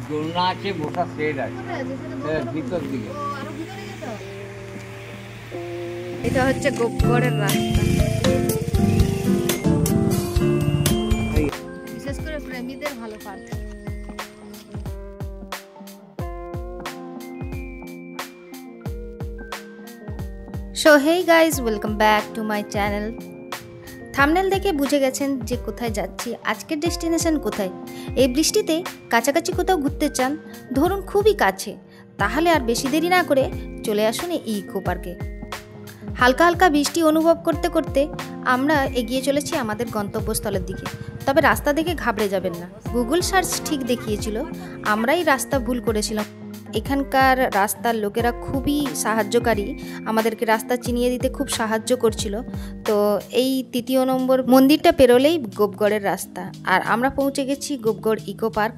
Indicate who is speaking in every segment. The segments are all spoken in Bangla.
Speaker 1: দোলনা আছে, বসার সেট আছে ভিতর দিকে।
Speaker 2: এটা হচ্ছে গোপগড়ের রাস্তা, বিশেষ করে প্রেমীদের ভালো park. So hey guys, welcome back to my channel. Thumbnail দেখে বুঝে গেছেন যে কোথায় যাচ্ছি, আজকের ডেস্টিনেশন কোথায়। এই বৃষ্টিতে কাছাকাছি কোথাও ঘুরতে চান, ধরুন খুবই কাছে, তাহলে আর বেশি দেরি না করে চলে আসুন এই ইকো পার্কে। হালকা হালকা বৃষ্টি অনুভব করতে করতে আমরা এগিয়ে চলেছি আমাদের গন্তব্যস্থলের দিকে। তবে রাস্তা দেখে ঘাবড়ে যাবেন না, গুগল সার্চ ঠিক দেখিয়েছিল, আমরাই রাস্তা ভুল করেছিলাম। এখানকার রাস্তার লোকেরা খুবই সাহায্যকারী, আমাদেরকে রাস্তা চিনিয়ে দিতে খুব সাহায্য করছিল। তো এই ৩য় নম্বর মন্দিরটা পেরোলেই গোপগড়ের রাস্তা, আর আমরা পৌঁছে গেছি গোপগড় ইকো পার্ক।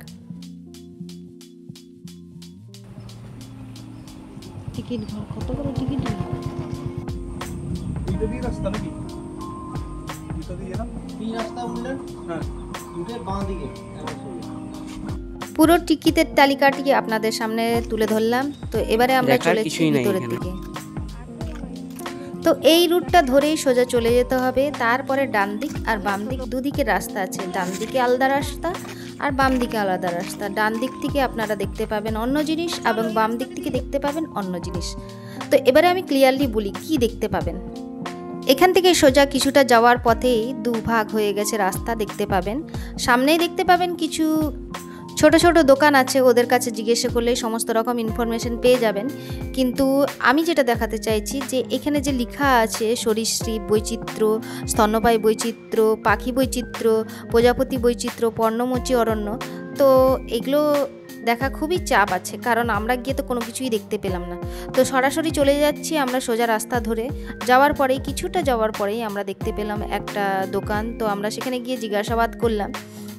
Speaker 2: টিকিট কত করে টিকিট?
Speaker 3: রাস্তা নাকি রাস্তা বললেন? হ্যাঁ, বাঁ দিকে।
Speaker 2: পুরো টিকিটের তালিকাটি আপনাদের সামনে তুলে ধরলাম। তো এবারে আমরা চলেছি ভিতরের দিকে। তো এই রুটটা ধরেই সোজা চলে যেতে হবে, তারপরে ডান দিক আর বাম দিক দুদিকে রাস্তা আছে। ডান দিকে আলাদা রাস্তা আর বাম দিকে আলাদা রাস্তা। ডান দিক থেকে আপনারা দেখতে পাবেন অন্য জিনিস এবং বাম দিক থেকে দেখতে পাবেন অন্য জিনিস। তো এবারে আমি ক্লিয়ারলি বলি কি দেখতে পাবেন। এখান থেকে সোজা কিছুটা যাওয়ার পথেই দুভাগ হয়ে গেছে রাস্তা, দেখতে পাবেন। সামনেই দেখতে পাবেন কিছু ছোট ছোট দোকান আছে, ওদের কাছে জিজ্ঞাসা করলে সমস্ত রকম ইনফরমেশন পেয়ে যাবেন। কিন্তু আমি যেটা দেখাতে চাইছি যে এখানে যে লেখা আছে সরীসৃপ বৈচিত্র্য, স্তন্যপায়ী বৈচিত্র্য, পাখি বৈচিত্র্য, প্রজাপতি বৈচিত্র্য, পর্ণমোচী অরণ্য, তো এগুলো দেখা খুবই চাপ আছে, কারণ আমরা গিয়ে তো কোনো কিছুই দেখতে পেলাম না। তো সরাসরি চলে যাচ্ছি আমরা সোজা রাস্তা ধরে। যাওয়ার পরেই কিছুটা যাওয়ার পরেই আমরা দেখতে পেলাম একটা দোকান। তো আমরা সেখানে গিয়ে জিজ্ঞাসাবাদ করলাম।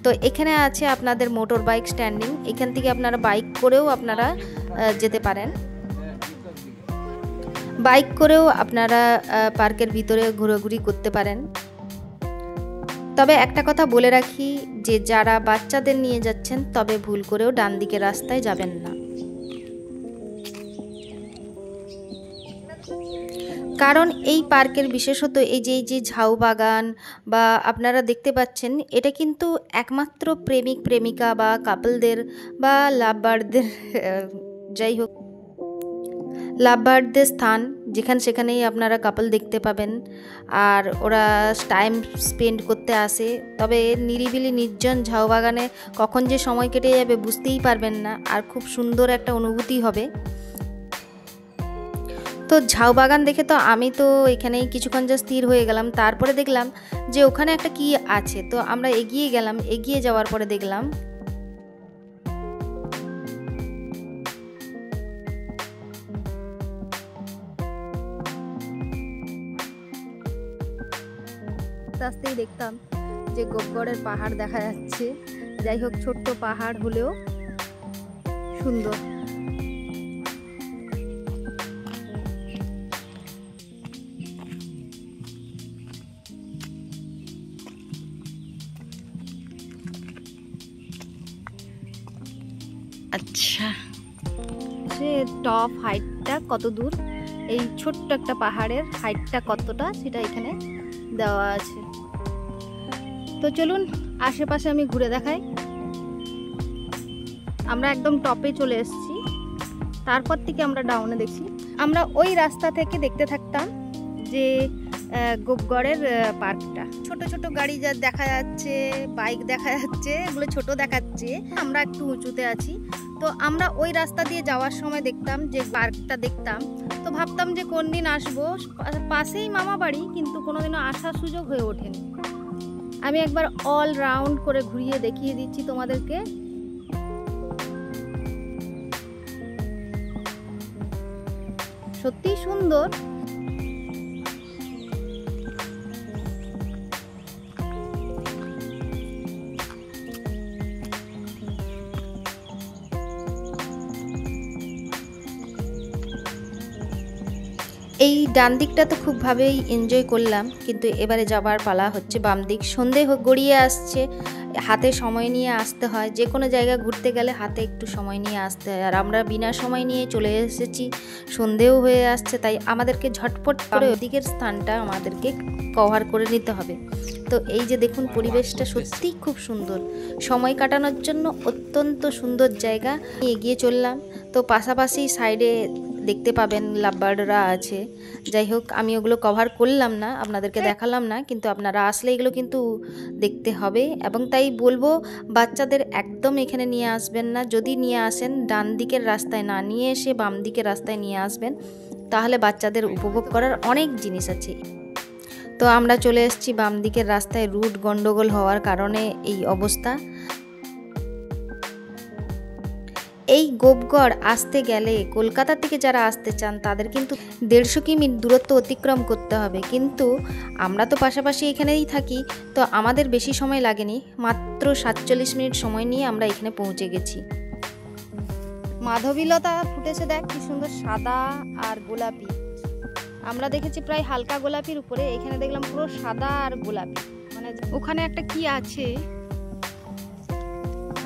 Speaker 2: তো এখানে আছে আপনাদের মোটর বাইক স্ট্যান্ডিং, এখান থেকে আপনারা বাইক করেও আপনারা যেতে পারেন। বাইক করেও আপনারা পার্কের ভিতরে ঘোরাঘুরি করতে পারেন। তবে একটা কথা বলে রাখি যে যারা বাচ্চাদের নিয়ে যাচ্ছেন তবে ভুল করেও ডান দিকের রাস্তায় যাবেন না, কারণ এই পার্কের বিশেষত এই যে ঝাউ বাগান বা আপনারা দেখতে পাচ্ছেন, এটা কিন্তু একমাত্র প্রেমিক প্রেমিকা বা কাপলদের বা লাভবার্ডদের যাই হোক লাভবার্ডদের স্থান, সেখানেই আপনারা কাপল দেখতে পাবেন। আর ওরা টাইম স্পেন্ড করতে আসে। তবে নিরিবিলি নির্জন ঝাউ বাগানে কখন যে সময় কেটে যাবে বুঝতেই পারবেন না, আর খুব সুন্দর একটা অনুভূতি হবে। তো ঝাউ বাগান দেখে তো আমি তো এখানেই কিছুক্ষণ যা স্থির হয়ে গেলাম। তারপরে দেখলাম যে ওখানে একটা কি আছে, তো আমরা এগিয়ে গেলাম। এগিয়ে যাওয়ার পরে দেখলাম আস্তেই দেখতাম যে গোপগড়ের পাহাড় দেখা যাচ্ছে। যাই হোক, ছোট্ট পাহাড় হলেও সুন্দর। আচ্ছা, সে টপ হাইটটা কত দূর, এই ছোট্ট একটা পাহাড়ের হাইটটা কতটা সেটা এখানে দেওয়া আছে। তো চলুন আশেপাশে আমি ঘুরে দেখাই। আমরা একদম টপে চলে এসেছি, তারপর থেকে আমরা ডাউনে দেখছি। আমরা ওই রাস্তা থেকে দেখতে থাকতাম যে গোপগড়ের পার্কটা। ছোট ছোট গাড়ি যা দেখা যাচ্ছে, বাইক দেখা যাচ্ছে, এগুলো ছোট দেখাচ্ছে। আমরা একটু উঁচুতে আছি। তো আমরা ওই রাস্তা দিয়ে যাওয়ার সময় দেখতাম যে পার্কটা দেখতাম। তো ভাবতাম যে কোন দিন আসবো, পাশেই মামা বাড়ি, কিন্তু কোনোদিনও আসার সুযোগ হয়ে ওঠেনি। আমি একবার অল রাউন্ড করে ঘুরিয়ে দেখিয়ে দিচ্ছি তোমাদেরকে। সত্যি সুন্দর। এই ডান দিকটা তো খুবভাবেই এনজয় করলাম, কিন্তু এবারে যাবার পালা হচ্ছে বাম দিক। সন্ধে গড়িয়ে আসছে, হাতে সময় নিয়ে আসতে হয়, যে কোনো জায়গা ঘুরতে গেলে হাতে একটু সময় নিয়ে আসতে হয়। আর আমরা বিনা সময় নিয়ে চলে এসেছি, সন্ধেও হয়ে আসছে, তাই আমাদেরকে ঝটপট করে ওদিকের স্থানটা আমাদেরকে কভার করে নিতে হবে। তো এই যে দেখুন, পরিবেশটা সত্যিই খুব সুন্দর, সময় কাটানোর জন্য অত্যন্ত সুন্দর জায়গা। এগিয়ে চললাম, তো পাশাপাশি সাইডে দেখতে পাবেন লাভবার্ডরা আছে। যাই হোক, আমি ওগুলো কভার করলাম না, আপনাদেরকে দেখালাম না, কিন্তু আপনারা আসলে এগুলো কিন্তু দেখতে হবে। এবং তাই বলবো, বাচ্চাদের একদম এখানে নিয়ে আসবেন না। যদি নিয়ে আসেন, ডান দিকের রাস্তায় না নিয়ে এসে বাম দিকের রাস্তায় নিয়ে আসবেন, তাহলে বাচ্চাদের উপভোগ করার অনেক জিনিস আছে। তো আমরা চলে এসেছি বাম দিকের রাস্তায়, রুট গন্ডগোল হওয়ার কারণে এই অবস্থা। এই গোপগড় আসতে গেলে কলকাতা থেকে যারা আসতে চান তাদের কিন্তু 150 কিমি দূরত্ব অতিক্রম করতে হবে, কিন্তু আমরা তো পাশাপাশি এখানেই থাকি, তো আমাদের বেশি সময় লাগেনি, মাত্র 47 মিনিট সময় নিয়ে আমরা এখানে পৌঁছে গেছি। মাধবীলতা ফুটেছে, দেখ কি সুন্দর সাদা আর গোলাপি। আমরা দেখেছি প্রায় হালকা গোলাপির উপরে, এখানে দেখলাম পুরো সাদা আর গোলাপি। মানে ওখানে একটা কি আছে,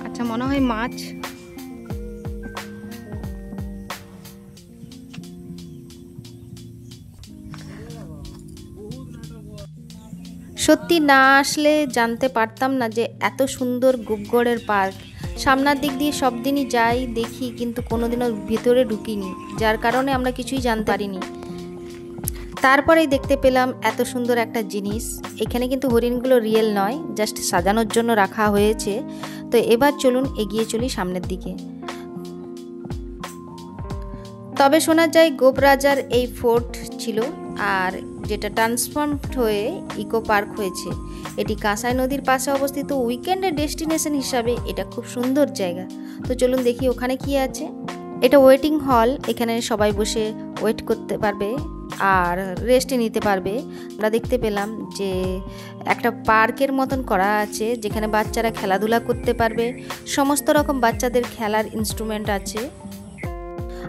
Speaker 2: আচ্ছা মনে হয় মাছ। সত্যি না আসলে জানতে পারতাম না যে এত সুন্দর গোপগড়ের পার্ক। সামনের দিক দিয়ে সব দিনই যাই দেখি, কিন্তু কোনোদিনও ভিতরে ঢুকিনি, যার কারণে আমরা কিছুই জানতে পারিনি। তারপরেই দেখতে পেলাম এত সুন্দর একটা জিনিস। এখানে কিন্তু হরিণগুলো রিয়েল নয়, জাস্ট সাজানোর জন্য রাখা হয়েছে। তো এবার চলুন এগিয়ে চলি সামনের দিকে। তবে শোনা যায় গোপ রাজার এই ফোর্ট ছিল, আর যেটা ট্রান্সফর্ম হয়ে ইকো পার্ক হয়েছে। এটি কাঁসাই নদীর পাশে অবস্থিত, উইকেন্ডের ডেস্টিনেশন হিসাবে এটা খুব সুন্দর জায়গা। তো চলুন দেখি ওখানে কি আছে। এটা ওয়েটিং হল, এখানে সবাই বসে ওয়েট করতে পারবে আর রেস্ট নিতে পারবে। আমরা দেখতে পেলাম যে একটা পার্কের মতন করা আছে, যেখানে বাচ্চারা খেলাধুলা করতে পারবে, সমস্ত রকম বাচ্চাদের খেলার ইনস্ট্রুমেন্ট আছে।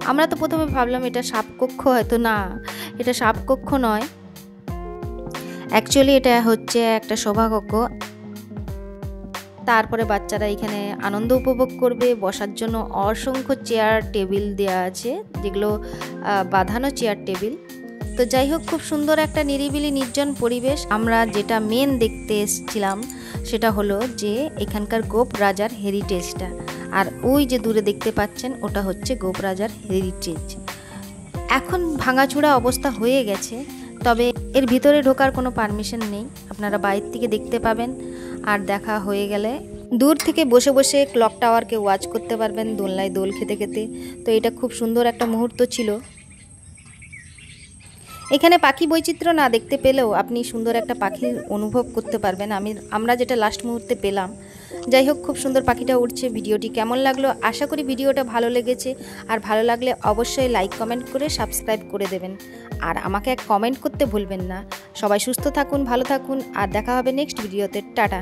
Speaker 2: আমরা তো প্রথমে ভাবলাম এটা সাপকক্ষ, হয়তো না, এটা সাপকক্ষ নয়, অ্যাকচুয়ালি এটা হচ্ছে একটা সভাকক্ষ। তারপরে বাচ্চারা এখানে আনন্দ উপভোগ করবে, বসার জন্য অসংখ্য চেয়ার টেবিল দেওয়া আছে, যেগুলো বাঁধানো চেয়ার টেবিল। তো যাই হোক, খুব সুন্দর একটা নিরিবিলি নির্জন পরিবেশ। আমরা যেটা মেন দেখতে এসেছিলাম সেটা হলো যে এখানকার গোপ রাজার হেরিটেজটা, আর ওই যে দূরে দেখতে পাচ্ছেন ওটা হচ্ছে গোপ রাজার হেরিটেজ। এখন ভাঙাচোরা অবস্থা হয়ে গেছে, তবে এর ভিতরে ঢোকার কোনো পারমিশন নেই, আপনারা বাইরে থেকে দেখতে পাবেন। আর দেখা হয়ে গেলে দূর থেকে বসে বসে ক্লক টাওয়ারকে ওয়াচ করতে পারবেন, দোলনায় দোল খেতে খেতে। তো এটা খুব সুন্দর একটা মুহূর্ত ছিল। এখানে পাখি বৈচিত্র্য না দেখতে পেলেও আপনি সুন্দর একটা পাখি অনুভব করতে পারবেন, আমরা যেটা লাস্ট মুহূর্তে পেলাম। যাই হোক, খুব সুন্দর পাখিটা উড়ছে। ভিডিওটি কেমন লাগলো, আশা করি ভিডিওটা ভালো লেগেছে। আর ভালো লাগলে অবশ্যই লাইক কমেন্ট করে সাবস্ক্রাইব করে দেবেন, আর আমাকে এক কমেন্ট করতে ভুলবেন না। সবাই সুস্থ থাকুন, ভালো থাকুন, আর দেখা হবে নেক্সট ভিডিওতে। টাটা।